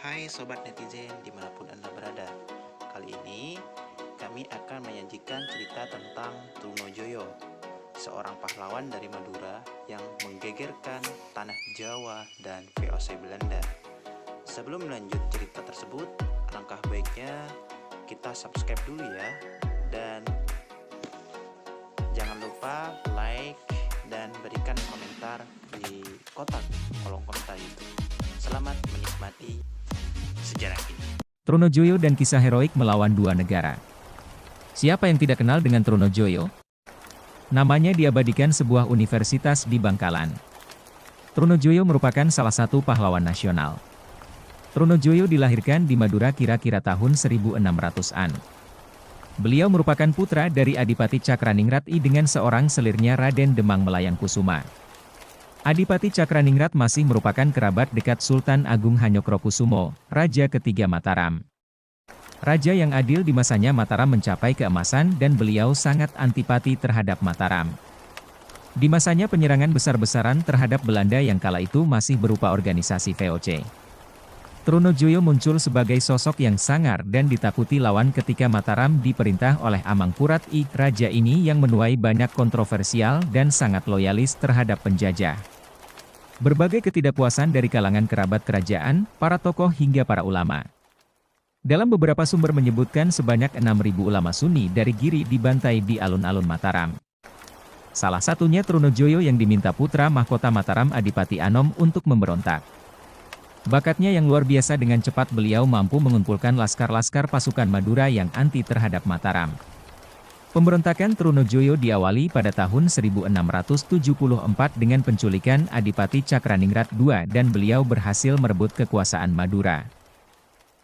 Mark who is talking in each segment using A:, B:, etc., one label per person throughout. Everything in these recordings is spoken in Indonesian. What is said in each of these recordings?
A: Hai Sobat Netizen dimanapun Anda berada. Kali ini kami akan menyajikan cerita tentang Trunojoyo, seorang pahlawan dari Madura yang menggegerkan tanah Jawa dan VOC Belanda. Sebelum lanjut cerita tersebut, alangkah baiknya kita subscribe dulu ya. Dan jangan lupa like dan berikan komentar di kotak kolom komentar itu. Selamat menikmati sejarah ini.
B: Trunojoyo dan kisah heroik melawan dua negara. Siapa yang tidak kenal dengan Trunojoyo? Namanya diabadikan sebuah universitas di Bangkalan. Trunojoyo merupakan salah satu pahlawan nasional. Trunojoyo dilahirkan di Madura kira-kira tahun 1600-an. Beliau merupakan putra dari Adipati Cakraningrat I dengan seorang selirnya Raden Demang Melayang Kusuma. Adipati Cakraningrat masih merupakan kerabat dekat Sultan Agung Hanyokrokusumo, Raja ketiga Mataram. Raja yang adil di masanya Mataram mencapai keemasan dan beliau sangat antipati terhadap Mataram. Di masanya penyerangan besar-besaran terhadap Belanda yang kala itu masih berupa organisasi VOC. Trunojoyo muncul sebagai sosok yang sangar dan ditakuti lawan ketika Mataram diperintah oleh Amangkurat I. Raja ini yang menuai banyak kontroversial dan sangat loyalis terhadap penjajah. Berbagai ketidakpuasan dari kalangan kerabat kerajaan, para tokoh hingga para ulama. Dalam beberapa sumber menyebutkan sebanyak 6.000 ulama Sunni dari Giri dibantai di alun-alun Mataram. Salah satunya Trunojoyo yang diminta putra mahkota Mataram Adipati Anom untuk memberontak. Bakatnya yang luar biasa dengan cepat beliau mampu mengumpulkan laskar-laskar pasukan Madura yang anti terhadap Mataram. Pemberontakan Trunojoyo diawali pada tahun 1674 dengan penculikan Adipati Cakraningrat II dan beliau berhasil merebut kekuasaan Madura.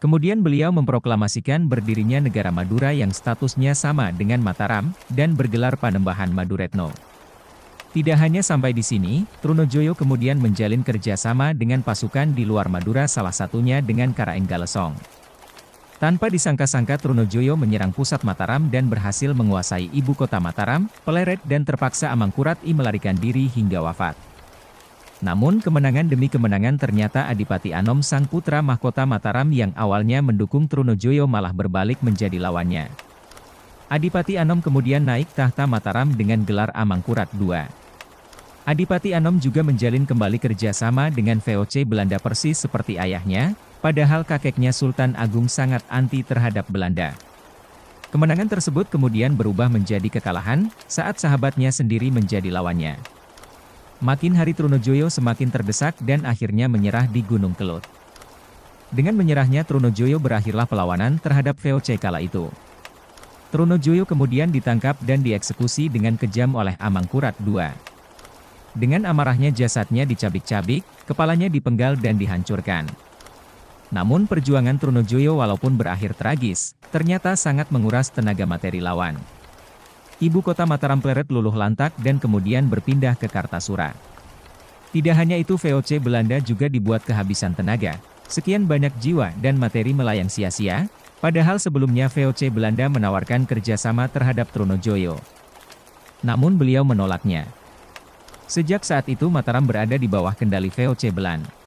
B: Kemudian beliau memproklamasikan berdirinya negara Madura yang statusnya sama dengan Mataram, dan bergelar Panembahan Maduretno. Tidak hanya sampai di sini, Trunojoyo kemudian menjalin kerjasama dengan pasukan di luar Madura salah satunya dengan Karaenggalesong. Tanpa disangka-sangka Trunojoyo menyerang pusat Mataram dan berhasil menguasai ibu kota Mataram, Peleret dan terpaksa Amangkurat I melarikan diri hingga wafat. Namun kemenangan demi kemenangan ternyata Adipati Anom sang putra mahkota Mataram yang awalnya mendukung Trunojoyo malah berbalik menjadi lawannya. Adipati Anom kemudian naik tahta Mataram dengan gelar Amangkurat II. Adipati Anom juga menjalin kembali kerjasama dengan VOC Belanda persis seperti ayahnya, padahal kakeknya Sultan Agung sangat anti terhadap Belanda. Kemenangan tersebut kemudian berubah menjadi kekalahan, saat sahabatnya sendiri menjadi lawannya. Makin hari Trunojoyo semakin terdesak dan akhirnya menyerah di Gunung Kelut. Dengan menyerahnya Trunojoyo berakhirlah perlawanan terhadap VOC kala itu. Trunojoyo kemudian ditangkap dan dieksekusi dengan kejam oleh Amangkurat II. Dengan amarahnya jasadnya dicabik-cabik, kepalanya dipenggal dan dihancurkan. Namun perjuangan Trunojoyo walaupun berakhir tragis, ternyata sangat menguras tenaga materi lawan. Ibu kota Mataram Peleret luluh lantak dan kemudian berpindah ke Kartasura. Tidak hanya itu VOC Belanda juga dibuat kehabisan tenaga, sekian banyak jiwa dan materi melayang sia-sia, padahal sebelumnya VOC Belanda menawarkan kerjasama terhadap Trunojoyo. Namun beliau menolaknya. Sejak saat itu Mataram berada di bawah kendali VOC Belanda.